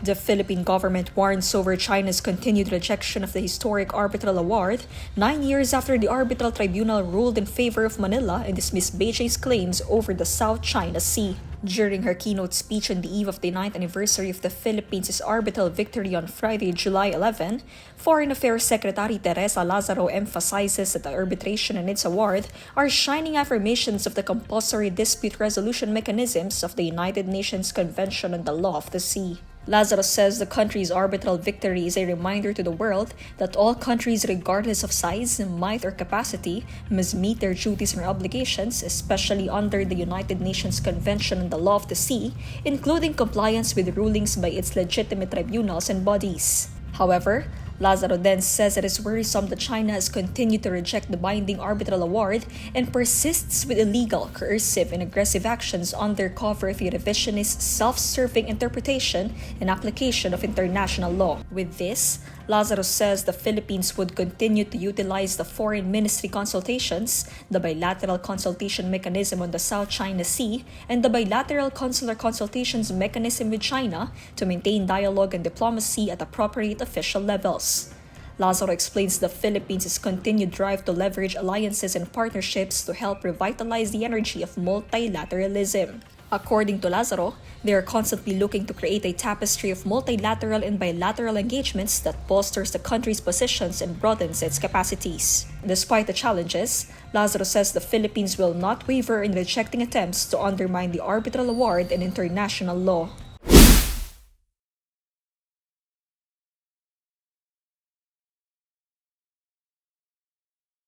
The Philippine government warns over China's continued rejection of the historic arbitral award 9 years after the arbitral tribunal ruled in favor of Manila and dismissed Beijing's claims over the South China Sea. During her keynote speech on the eve of the 9th anniversary of the Philippines' arbitral victory on Friday, July 11, Foreign Affairs Secretary Teresa Lazaro emphasizes that the arbitration and its award are shining affirmations of the compulsory dispute resolution mechanisms of the United Nations Convention on the Law of the Sea. Lazaro says the country's arbitral victory is a reminder to the world that all countries, regardless of size, might, or capacity, must meet their duties and obligations, especially under the United Nations Convention on the Law of the Sea, including compliance with rulings by its legitimate tribunals and bodies. However, Lazaro then says it is worrisome that China has continued to reject the binding arbitral award and persists with illegal, coercive, and aggressive actions under cover of a revisionist, self-serving interpretation and application of international law. With this, Lazaro says the Philippines would continue to utilize the Foreign Ministry consultations, the bilateral consultation mechanism on the South China Sea, and the bilateral consular consultations mechanism with China to maintain dialogue and diplomacy at appropriate official levels. Lazaro explains the Philippines' continued drive to leverage alliances and partnerships to help revitalize the energy of multilateralism. According to Lazaro, they are constantly looking to create a tapestry of multilateral and bilateral engagements that bolsters the country's positions and broadens its capacities. Despite the challenges, Lazaro says the Philippines will not waver in rejecting attempts to undermine the arbitral award and international law.